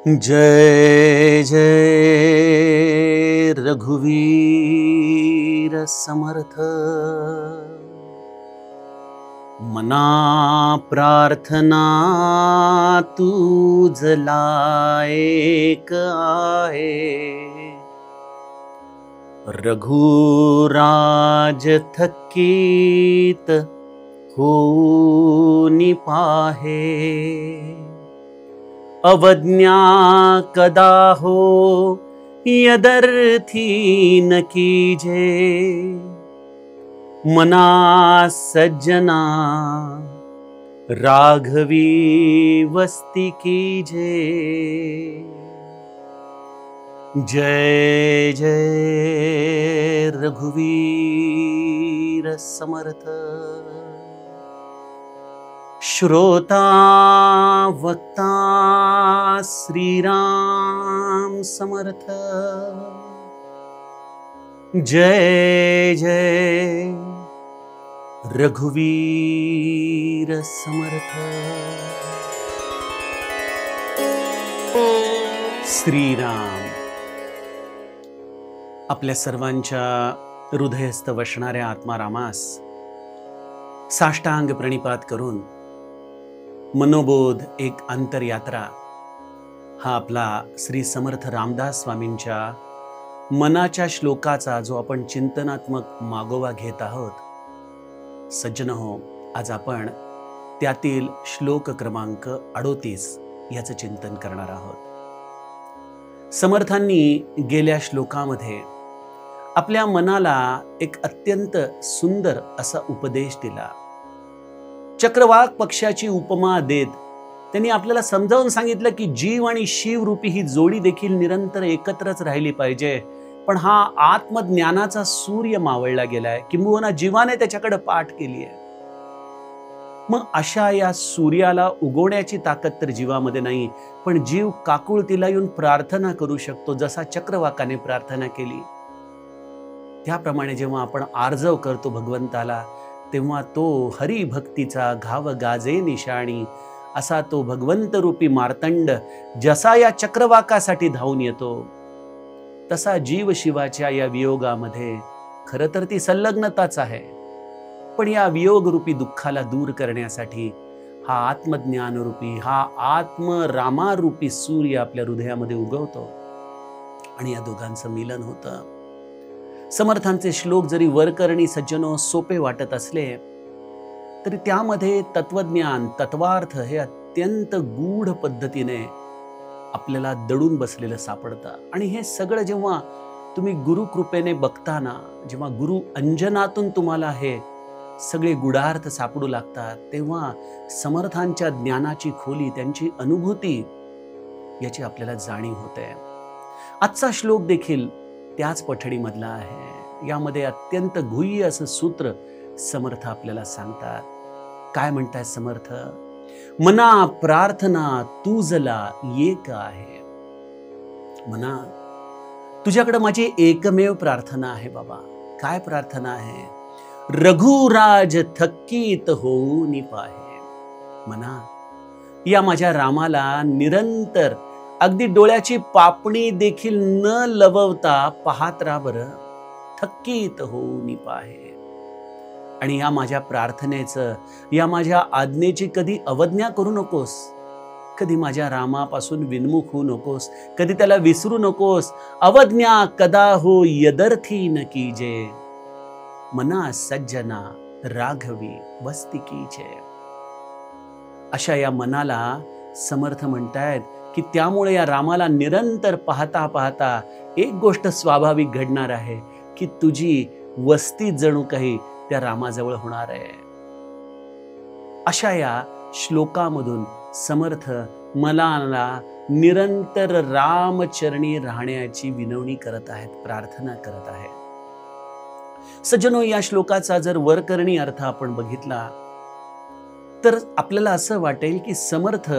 जय जय रघुवीर समर्थ। मना प्रार्थना तुझ लायक आहे, रघुराज थकीत होनी पाहे। अवज्ञा कदा हो यदर्थी न कीजे, मना सज्जना राघवी वस्ती कीजे। जय जय रघुवीर समर्थ। श्रोता वक्ता श्री राम समर्थ। जय जय रघुवीर समर्थ। श्रीराम आपल्या सर्वांच्या हृदयस्थ वसणाऱ्या आत्मारामास साष्टांग प्रणिपात करून मनोबोध एक अंतरयात्रा हा आपला श्री समर्थ रामदास स्वामींच्या मनाच्या श्लोकाचा जो आपण चिंतनात्मक मागोवा घेत आहोत। सज्जन हो, आज आपण त्यातील श्लोक क्रमांक 38 याचं चिंतन करणार आहोत। समर्थांनी गेल्या श्लोकामध्ये आपल्या मनाला एक अत्यंत सुंदर असा उपदेश दिला। चक्रवाक पक्षाची उपमा देत त्यांनी आपल्याला समजावून सांगितलं की जीव आणि शिव रूपी ही जोडी देखील निरंतर एकत्रच राहिली पाहिजे, पण हा आत्मज्ञानाचा सूर्य मावळला गेलाय, किंबहुना जीवाने त्याच्याकडे पाठ केली आहे। मग अशा या सूर्याला उगवण्याची ताकद तर जीवामध्ये नाही, पण जीव काकुळतीला येऊन प्रार्थना करू शकतो, जसा चक्रवाकाने प्रार्थना केली। त्याप्रमाणे जेव्हा आपण आर्जव करतो भगवंताला, तेव्हा तो हरिभक्तीचा घाव गाजे निशाणी असा तो भगवंत रूपी मार्तंड जसा या चक्रवाकासाठी धावून येतो, तसा जीव शिवाच्या या वियोगामध्ये खरं तर ती संलग्नताच आहे। पण या वियोग रूपी दुःखाला दूर करण्यासाठी हा आत्मज्ञान रूपी, हा आत्मरामारूपी सूर्य आपल्या हृदयामध्ये उगवतो आणि या दोघांचं मिलन होतं। समर्थांचे श्लोक जरी वरकरणी सज्जनो सोपे वाटत असले तरी त्यामध्ये तत्वज्ञान, तत्वार्थ हे अत्यंत गूढ पद्धतीने आपल्याला दडून बसलेलं सापडतं। आणि हे सगळं जेव्हा तुम्ही गुरुकृपेने बघताना, जेव्हा गुरु अंजनातून तुम्हाला हे सगळे गुढार्थ सापडू लागतात, तेव्हा समर्थांच्या ज्ञानाची खोली, त्यांची अनुभूती याची आपल्याला जाणीव होते। आजचा श्लोक देखील त्याच पठडीमधला आहे। यामध्ये अत्यंत गुह्य असं सूत्र समर्थ आपल्याला सांगतात। काय म्हणताय समर्थ? मना प्रार्थना तुझला एक आहे। मना, तुझ्याकडे माझी एकमेव प्रार्थना आहे बाबा। काय प्रार्थना आहे? रघुराज थकीत होऊन पाहे। मना, या माझ्या रामाला निरंतर अगदी डोळ्याची पापणी देखील न लववता पाहत राहा बरं, थकीत होऊन पाहे। आणि या माझ्या प्रार्थनेचं, या माझ्या आज्ञेची कधी अवज्ञा करू नकोस, कधी माझ्या रामापासून विन्मुख होऊ नकोस, कधी त्याला विसरू नकोस। अवज्ञा कदा हो यदर्थी न कीजे, मना सज्जना राघवी वस्ती कीजे। अशा या मनाला समर्थ म्हणतायत की त्यामुळे या रामाला निरंतर पाहता पाहता एक गोष्ट स्वाभाविक घडणार आहे की तुझी वस्ती जणू काही त्या रामाजवळ होणार आहे। अशा या श्लोकामधून समर्थ मनाला निरंतर रामचरणी राहण्याची विनवणी करत आहेत, प्रार्थना करत आहेत। सज्जनो, या श्लोकाचा जर वरकरणी अर्थ आपण बघितला तर आपल्याला असं वाटेल की समर्थ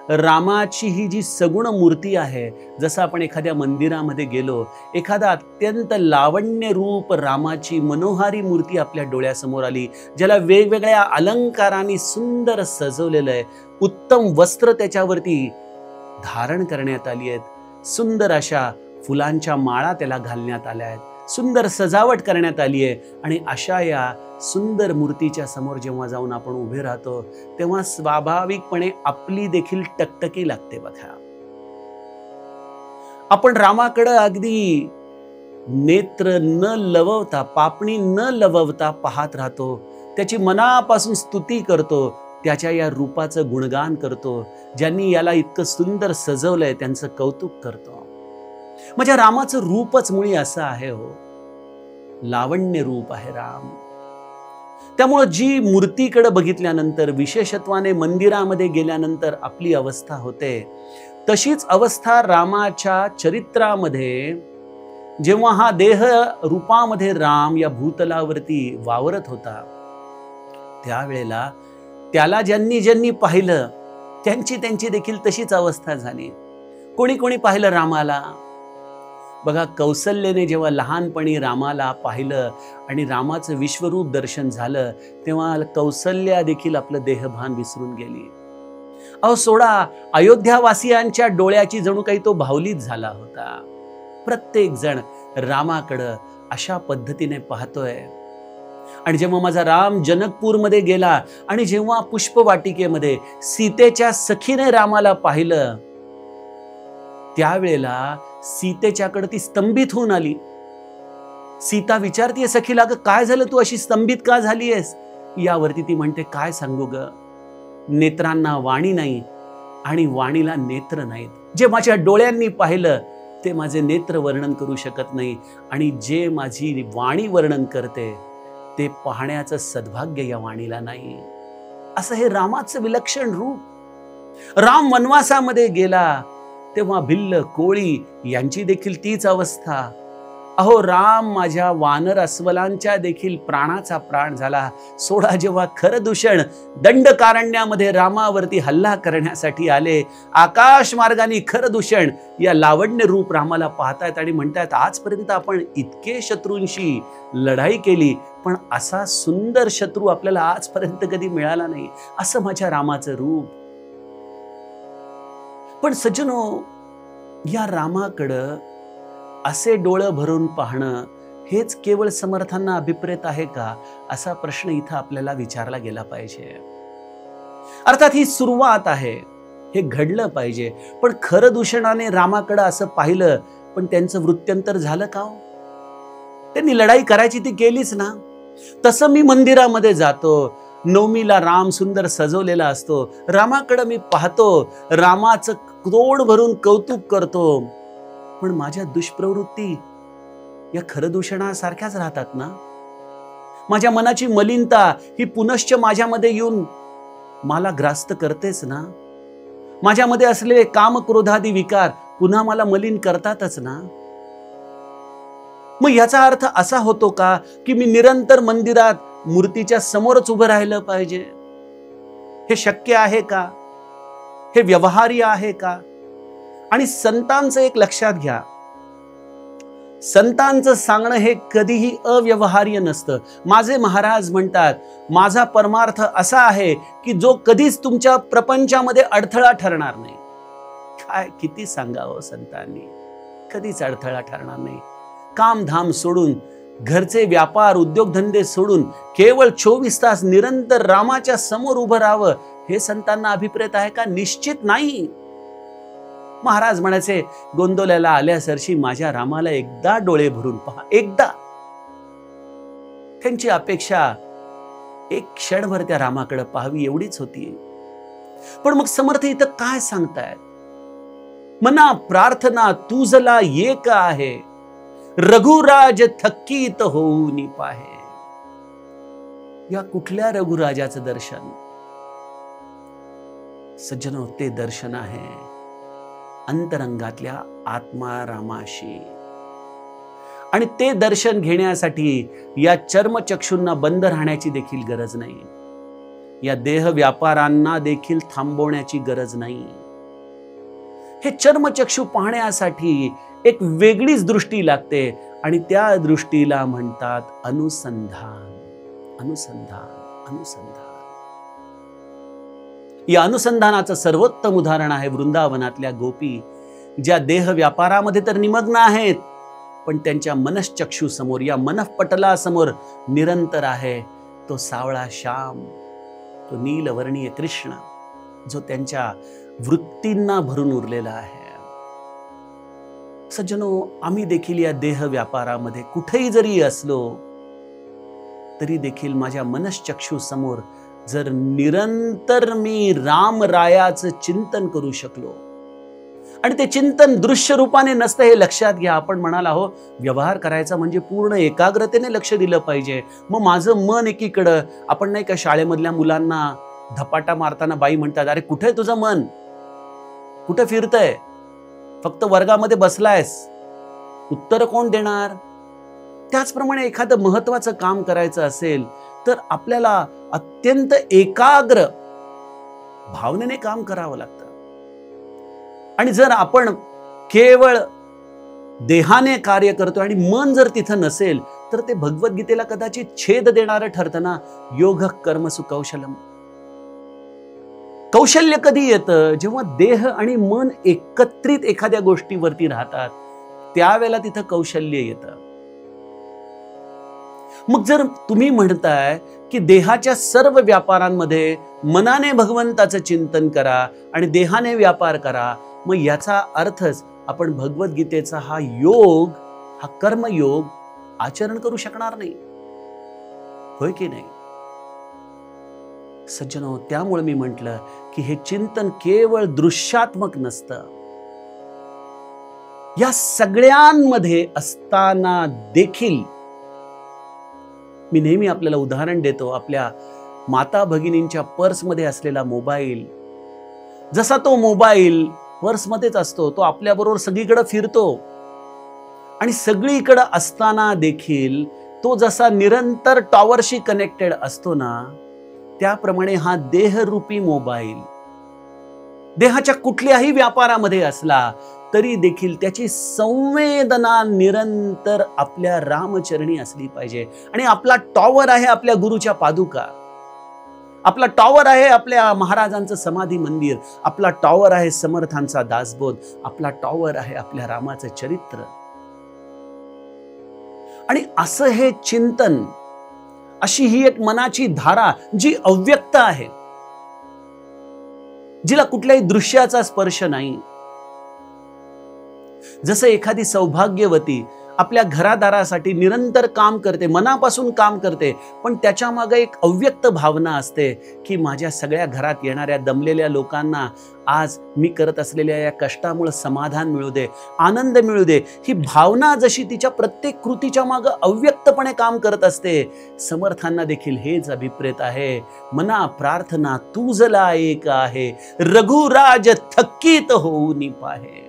रामाची ही जी सगुण मूर्ती आहे, जसं आपण एखाद्या मंदिरामध्ये गेलो, एखादा अत्यंत लावण्य रूप रामाची मनोहारी मूर्ती आपल्या डोळ्यासमोर आली, ज्याला वेगवेगळ्या अलंकारांनी सुंदर सजवलेलं आहे, उत्तम वस्त्र त्याच्यावरती धारण करण्यात आली आहेत, सुंदर अशा फुलांच्या माळा त्याला घालण्यात आल्या आहेत, सुंदर सजावट करण्यात आली आहे. आणि अशा या सुंदर मूर्तीच्या समोर जेव्हा जाऊन आपण उभे राहतो तेव्हा स्वाभाविकपणे आपली देखील टकटकी लागते. बघा, आपण रामाकडे अगदी नेत्र न लवता, पापणी न लवता पाहत राहतो, त्याची मनापासून स्तुती करतो, त्याच्या या रूपाचं गुणगान करतो. ज्यांनी याला इतकं सुंदर सजवलंय त्यांचं कौतुक करतो. माझ्या रामाचं रूपच मुळी असं आहे हो, लावण्य रूप आहे राम. त्यामुळं जी मूर्तीकडे बघितल्यानंतर, विशेषत्वाने मंदिरामध्ये गेल्यानंतर आपली अवस्था होते, तशीच अवस्था रामाच्या चरित्रामध्ये जेव्हा हा देह रूपामध्ये राम या भूतलावरती वावरत होता, त्यावेळेला त्याला ज्यांनी ज्यांनी पाहिलं त्यांची देखील तशीच अवस्था झाली. कोणी कोणी पाहिलं रामाला. बघा, कौसल्यने जेव्हा लहानपणी रामाला पाहिलं आणि रामाचं विश्वरूप दर्शन झालं तेव्हा कौसल्या देखील आपलं देहभान विसरून गेली. अहो सोडा, अयोध्यावासियांच्या डोळ्याची जणू काही तो भावलीच झाला होता. प्रत्येक जण रामाकडं अशा पद्धतीने पाहतोय. आणि जेव्हा माझा राम जनकपूरमध्ये गेला आणि जेव्हा पुष्पवाटिकेमध्ये सीतेच्या सखीने रामाला पाहिलं, त्यावेळेला सीतेच्याकडे ती स्तंभित होऊन आली. सीता विचारतीये सखीला, अगं काय झालं, तू अशी स्तंभित का झालीयस? यावरती ती म्हणते, काय सांगू ग, नेत्रांना वाणी नाही आणि वाणीला नेत्र नाहीत. जे माझ्या डोळ्यांनी पाहिलं ते माझे नेत्र वर्णन करू शकत नाही, आणि जे माझी वाणी वर्णन करते ते पाहण्याचं सद्भाग्य या वाणीला नाही. असं हे रामाचं विलक्षण रूप. राम वनवासामध्ये गेला तेव्हा भिल्ल, कोळी यांची देखील तीच अवस्था. अहो, राम माझ्या वानर अस्वलांच्या देखील प्राणाचा प्राण झाला. सोडा, जेव्हा खरदूषण दंडकारण्यामध्ये रामावरती हल्ला करण्यासाठी आले, आकाश मार्गाने खरदूषण या लावण्य रूप रामाला पाहतायत आणि म्हणतात, आजपर्यंत आपण इतके शत्रूंशी लढाई केली, पण असा सुंदर शत्रू आपल्याला आजपर्यंत कधी मिळाला नाही. असं माझ्या रामाचं रूप. पण सज्जनो, या रामाकडं असे डोळं भरून पाहणं हेच केवळ समर्थांना अभिप्रेत आहे का, असा प्रश्न इथं आपल्याला विचारला गेला पाहिजे. अर्थात ही सुरुवात आहे, हे घडलं पाहिजे. पण खरदूषणाने रामाकडं असं पाहिलं, पण त्यांचं वृत्त्यंतर झालं का हो? त्यांनी लढाई करायची ती केलीच ना. तसं मी मंदिरामध्ये जातो, नवमीला राम सुंदर सजवलेला असतो, रामाकडे मी पाहतो, रामाचं तोड भरून कौतुक करतो, पण माझ्या दुष्प्रवृत्ती या खरदूषणासारख्याच राहतात ना. माझ्या मनाची मलिनता ही पुनश्च माझ्यामध्ये येऊन मला ग्रास्त करतेच ना. माझ्यामध्ये असलेले काम क्रोधादी विकार पुन्हा मला मलिन करतातच ना. मग याचा अर्थ असा होतो का की मी निरंतर मंदिरात मूर्तीच्या समोरच उभं राहिलं पाहिजे? हे शक्य आहे का? हे व्यवहार्य आहे का? आणि संतांचं एक लक्षात घ्या, संतांचं सांगणं हे कधीही अव्यवहार्य नसतं. माझे महाराज म्हणतात, माझा परमार्थ असा आहे की जो कधीच तुमच्या प्रपंचामध्ये अडथळा ठरणार नाही. काय किती सांगावं संतांनी, कधीच अडथळा ठरणार नाही. कामधाम सोडून, घरचे व्यापार उद्योगधंदे सोडून केवळ 24 तास निरंतर रामाच्या समोर उभं राहावं, हे संतांना अभिप्रेत आहे का? निश्चित नाही. महाराज म्हणायचे, गोंदवल्याला आल्यासरशी माझ्या रामाला एकदा डोळे भरून पहा, एकदा. त्यांची अपेक्षा एक क्षणभर त्या रामाकडे पाहावी एवढीच होती. पण मग समर्थ इथं काय सांगतायत? मना प्रार्थना तुझला एक आहे, रघुराज थकीत होऊनी पाहे. या कुठल्या रघुराजाचं दर्शन? सज्जनो, ते दर्शन आहे अंतरंगातल्या आत्मा रामाशी. आणि ते दर्शन घेण्यासाठी या चर्मचक्षूंना बंद राहण्याची देखील गरज नाही, या देह व्यापारांना देखील थांबवण्याची गरज नाही. हे चर्मचक्षू पाहण्यासाठी एक वेगळीच दृष्टी लागते, आणि त्या दृष्टीला म्हणतात अनुसंधान. अनुसंधान, अनुसंधान. या अनुसंधानाचं सर्वोत्तम उदाहरण आहे वृंदावनातल्या गोपी, ज्या देह व्यापारामध्ये तर निमग्न आहेत, पण त्यांच्या मनश्चक्षू समोर, या मनःपटलासमोर निरंतर आहे तो सावळा श्याम, तो नीलवर्णीय कृष्ण, जो त्यांच्या वृत्तींना भरून उरलेला आहे. सज्जनो, आम्ही देखील या देह व्यापारामध्ये कुठेही जरी असलो तरी देखील माझ्या मनश्चक्षू समोर जर निरंतर मी रामरायाचं चिंतन करू शकलो, आणि ते चिंतन दृश्य रूपाने नसतं हे लक्षात घ्या. आपण म्हणाल, हो व्यवहार करायचा म्हणजे पूर्ण एकाग्रतेने लक्ष दिलं पाहिजे, मग माझं मन एकीकडं. आपण नाही का शाळेमधल्या मुलांना धपाटा मारताना बाई म्हणतात, अरे कुठे तुझं मन, कुठे फिरतंय, फक्त वर्गामध्ये बसलायस, उत्तर कोण देणार? त्याचप्रमाणे एखादं महत्वाचं काम करायचं असेल तर आपल्याला अत्यंत एकाग्र भावनेने काम करावं लागतं. आणि जर आपण केवळ देहाने कार्य करतो आणि मन जर तिथं नसेल तर ते भगवद्गीतेला कदाचित छेद देणारं ठरतं ना. योग कर्मसु कौशलम. कौशल्य कधी येतं? जेव्हा देह आणि मन एकत्रित एखाद्या गोष्टीवरती राहतात, त्यावेळेला तिथं कौशल्य येतं. मग जर तुम्ही म्हणताय की देहाच्या सर्व व्यापारांमध्ये मनाने भगवंताचं चिंतन करा आणि देहाने व्यापार करा, मग याचा अर्थच आपण भगवद्गीतेचा हा योग, हा कर्मयोग आचरण करू शकणार नाही, होय की नाही? सज्जनो, त्यामुळे मी म्हटलं की हे चिंतन केवळ दृश्यात्मक नसतं. या सगळ्यांमध्ये असताना देखील मी नेहमी आपल्याला उदाहरण देतो, आपल्या माता भगिनींच्या पर्समध्ये असलेला मोबाईल. जसा तो मोबाईल पर्समध्येच असतो, तो आपल्याबरोबर सगळीकडे फिरतो, आणि सगळीकडे असताना देखील तो जसा निरंतर टॉवरशी कनेक्टेड असतो ना, त्याप्रमाणे हा देहरूपी मोबाईल देहाच्या कुठल्याही व्यापारामध्ये असला तरी देखील त्याची संवेदना निरंतर आपल्या रामचरणी असली पाहिजे. आणि आपला टॉवर आहे आपल्या गुरुच्या पादुका, आपला टॉवर आहे आपल्या महाराजांचं समाधी मंदिर, आपला टॉवर आहे समर्थांचा दासबोध, आपला टॉवर आहे आपल्या रामाचं चरित्र. आणि असं हे चिंतन, अशी ही एक मनाची धारा जी अव्यक्त आहे, जिला कुठल्याही दृश्याचा स्पर्श नाही. जसं एखादी सौभाग्यवती आपल्या घरादारासाठी निरंतर काम करते, मनापासून काम करते, पण त्याच्या मागे एक अव्यक्त भावना असते की माझ्या सगळ्या घरात येणाऱ्या दमलेल्या लोकांना आज मी करत असलेल्या या कष्टामुळे समाधान मिळू दे, आनंद मिळू दे. ही भावना जशी तिच्या प्रत्येक कृतीच्या मागे अव्यक्तपणे काम करत असते, समर्थांना देखील हेच अभिप्रेत आहे. मना प्रार्थना तुझला एक आहे, रघुराज थकीत होऊन पाहे.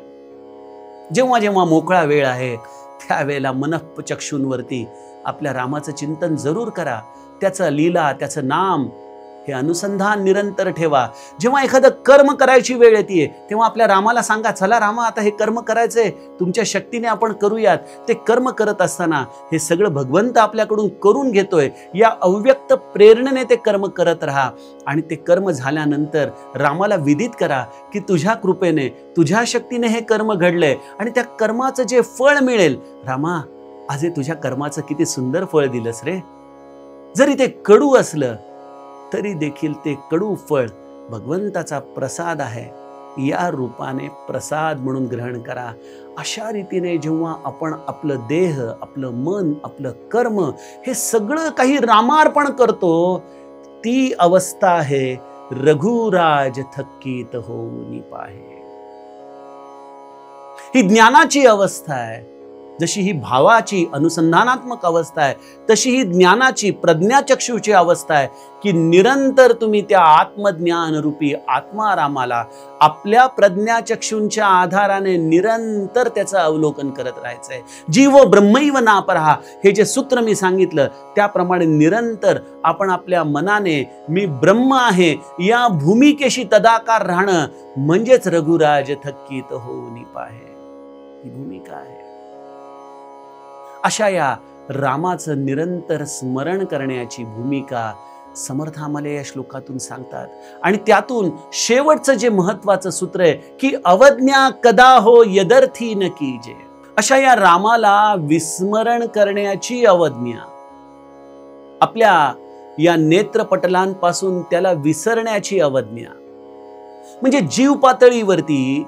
जेव्हा जेव्हा मोकळा वेळ आहे त्यावेळेला मनःचक्षूंवरती आपल्या रामाचं चिंतन जरूर करा. त्याचं लीला, त्याचं नाम, हे अनुसंधान निरंतर ठेवा. जेव्हा एखादं कर्म करायची वेळ येते तेव्हा आपल्या रामाला सांगा, चला रामा, आता हे कर्म करायचंय, तुमच्या शक्तीने आपण करूयात. ते कर्म करत असताना हे सगळं भगवंत आपल्याकडून करून घेतोय, या अव्यक्त प्रेरणेने ते कर्म करत राहा. आणि ते कर्म झाल्यानंतर रामाला विदित करा की तुझ्या कृपेने, तुझ्या शक्तीने हे कर्म घडलंय, आणि त्या कर्माचं जे फळ मिळेल, रामा आज हे तुझ्या कर्माचं किती सुंदर फळ दिलंस रे. जरी ते कडू असलं तरी देखील ते कडू फळ भगवंताचा प्रसाद आहे, या रूपाने प्रसाद म्हणून ग्रहण करा. अशा रीतीने जेव्हा आपण आपलं देह, आपलं मन, आपलं कर्म हे सगळं काही रामार्पण करतो, ती अवस्था आहे रघुराज थकीत होऊन पाहे. ही ज्ञानाची अवस्था आहे. जशी ही भावाची अनुसंधानात्मक अवस्था आहे, तशी ही ज्ञानाची प्रज्ञाचक्षुची अवस्था आहे की निरंतर तुम्ही त्या आत्मज्ञान रूपी आत्मारामाला आपल्या प्रज्ञाचक्षूंच्या आधाराने निरंतर त्याचं अवलोकन करत राहायचंय. जीव ब्रह्मैव नापरहा, हे जे सूत्र मी सांगितलं त्याप्रमाणे निरंतर आपण आपल्या मनाने मी ब्रह्म आहे या भूमिकेशी तदाकार राहणं म्हणजेच रघुराज थकीत होऊन पाहे, ही भूमिका आहे. अशा या रामाचं निरंतर स्मरण करण्याची भूमिका समर्थ आम्हाला या श्लोकातून सांगतात. आणि त्यातून शेवटचं जे महत्वाचं सूत्र आहे की अवज्ञा कदा हो यदर्थी न कीजे. अशा या रामाला विस्मरण करण्याची अवज्ञा, आपल्या या नेत्रपटलांपासून त्याला विसरण्याची अवज्ञा, म्हणजे जीव पातळीवरती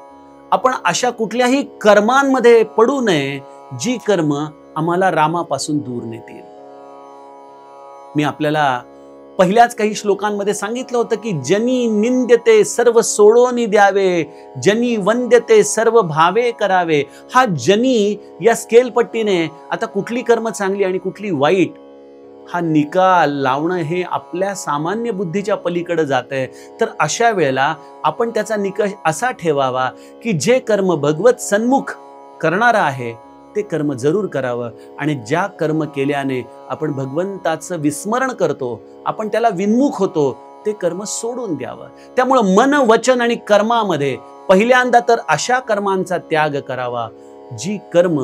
आपण अशा कुठल्याही कर्मांमध्ये पडू नये जी कर्म आम्हाला रामापासून दूर नेतील. मी आपल्याला पहिल्याच काही श्लोकांमध्ये सांगितलं होतं की जनी निंद्यते सर्व सोडोनी द्यावे, जनी वंद्यते सर्व भावे करावे. हा जनी या स्केलपट्टीने आता कुठली कर्म चांगली आणि कुठली वाईट हा निकाल लावणं हे आपल्या सामान्य बुद्धीच्या पलीकडे जातंय. तर अशा वेळेला आपण त्याचा निकष असा ठेवावा की जे कर्म भगवत सन्मुख करणारा आहे ते कर्म जरूर करावं. आणि ज्या कर्म केल्याने आपण भगवंताचं विस्मरण करतो, आपण त्याला विन्मुख होतो, ते कर्म सोडून द्यावं. त्यामुळं मन, वचन आणि कर्मामध्ये पहिल्यांदा तर अशा कर्मांचा त्याग करावा जी कर्म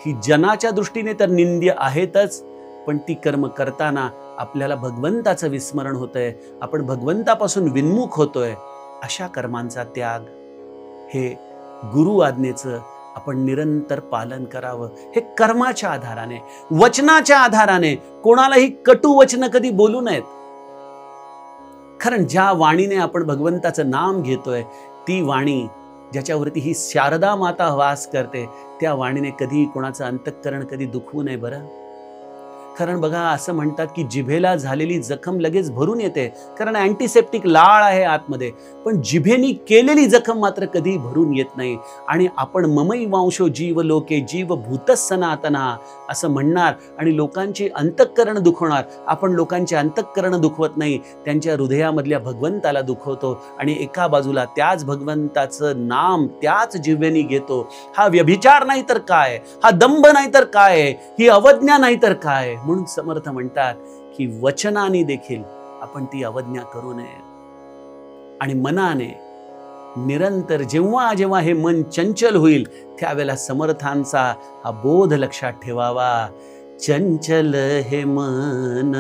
ही जनाच्या दृष्टीने तर निंद्य आहेतच, पण ती कर्म करताना आपल्याला भगवंताचं विस्मरण होतंय, आपण भगवंतापासून विन्मुख होतोय. अशा कर्मांचा त्याग हे गुरु आज्ञेचं आपण निरंतर पालन करावं. हे कर्माच्या आधाराने, वचनाच्या आधाराने कोणालाही कटू वचन कधी बोलू नयेत. कारण ज्या वाणीने आपण भगवंताचं नाम घेतोय ती वाणी ज्याच्यावरती ही शारदा माता वास करते, त्या वाणीने कधी कोणाचं अंतःकरण कधी दुखवू नये बरं. कारण बघा असं म्हणतात की जिभेला झालेली जखम लगेच भरून येते, कारण अँटीसेप्टिक लाळ आहे आतमध्ये, पण जिभेनी केलेली जखम मात्र कधी भरून येत नाही. आणि आपण ममै वांशो जीव लोके जीव भूतस सनातना असं म्हणणार आणि लोकांची अंतःकरण दुखवणार. आपण लोकांचे अंतःकरण दुखवत नाही, त्यांच्या हृदयामधल्या भगवंताला दुखवतो आणि एका बाजूला त्याच भगवंताचं नाम त्याच जिभेनी घेतो. हा व्यभिचार नाही तर काय, हा दंभ नाही तर काय, ही अवज्ञा नाही तर काय. म्हणून समर्थ म्हणतात की वचनाने देखील आपण ती अवज्ञा करू नये. आणि मनाने निरंतर जेव्हा जेव्हा हे मन चंचल होईल त्यावेळेला समर्थांचा हा बोध लक्षात ठेवावा. चंचल हे मन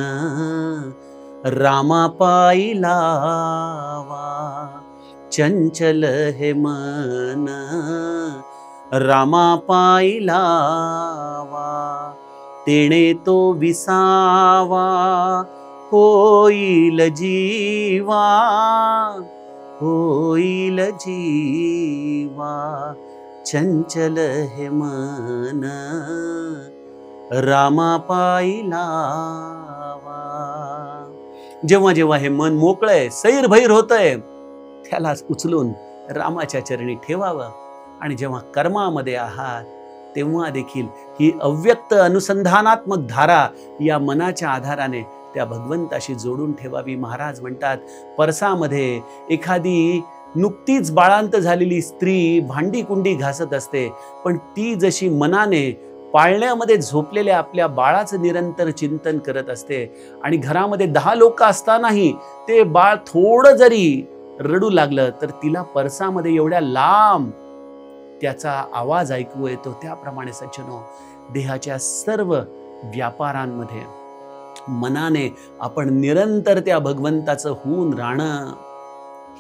रामा पायी लावा, चंचल हे मन रामा पायी लावा, तेणे तो विसावा होईल जीवा, होईल जीवा. चंचल हे मन रामा पायी लावा. जेव्हा जेव्हा हे मन मोकळंय, सैरभैर होतंय, त्यालाच उचलून रामाच्या चरणी ठेवावं. आणि जेव्हा कर्मामध्ये आहात तेव्हा देखील ही अव्यक्त अनुसंधानात्मक धारा या मनाच्या आधाराने त्या भगवंताशी जोडून ठेवावी. महाराज म्हणतात परसामध्ये एखादी नुकतीच बाळांत झालेली स्त्री भांडी कुंडी घासत असते, पण ती जशी मनाने पाळण्यामध्ये झोपलेल्या आपल्या बाळाचं निरंतर चिंतन करत असते आणि घरामध्ये 10 लोक असतानाही ते बाळ थोडं जरी रडू लागलं तर तिला परसामध्ये एवढ्या लांब त्याचा आवाज ऐकू येतो. त्याप्रमाणे सज्जनो, देहाच्या सर्व व्यापारांमध्ये मनाने आपण निरंतर त्या भगवंताचं होऊन राहणं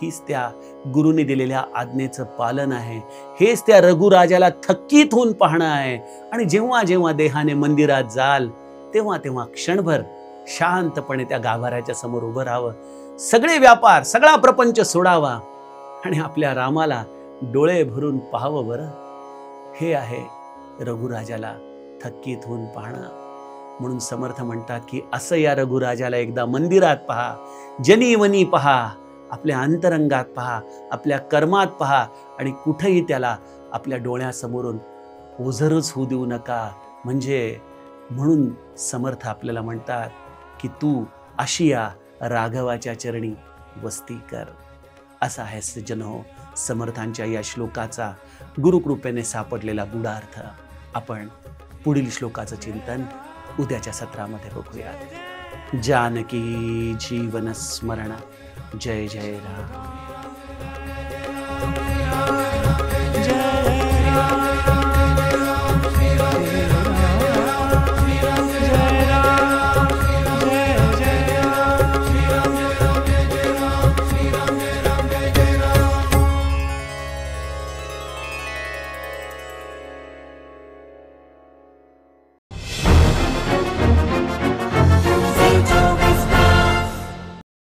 हीच त्या गुरुने दिलेल्या आज्ञेचं पालन आहे. हेच त्या रघुराजाला थक्कीत होऊन पाहणं आहे. आणि जेव्हा जेव्हा देहाने मंदिरात जाल तेव्हा तेव्हा क्षणभर शांतपणे त्या गाभाऱ्याच्या समोर उभं राहावं, सगळे व्यापार सगळा प्रपंच सोडावा आणि आपल्या रामाला डोळे भरून पाहावं बरं. हे आहे रघुराजाला थक्कीत होऊन पाहणं. म्हणून समर्थ म्हणतात की असं या रघुराजाला एकदा मंदिरात पहा, जनीवनी पहा, आपल्या अंतरंगात पहा, आपल्या कर्मात पहा आणि कुठेही त्याला आपल्या डोळ्यासमोरून ओझरच होऊ देऊ नका. म्हणून समर्थ आपल्याला म्हणतात की तू अशी या राघवाच्या चरणी वस्ती कर. असा आहे सज्जनो समर्थांच्या या श्लोकाचा गुरुकृपेने सापडलेला गूढार्थ. आपण पुढील श्लोकाचं चिंतन उद्याच्या सत्रामध्ये बघूया. जानकी जीवन स्मरण. जय जय राम.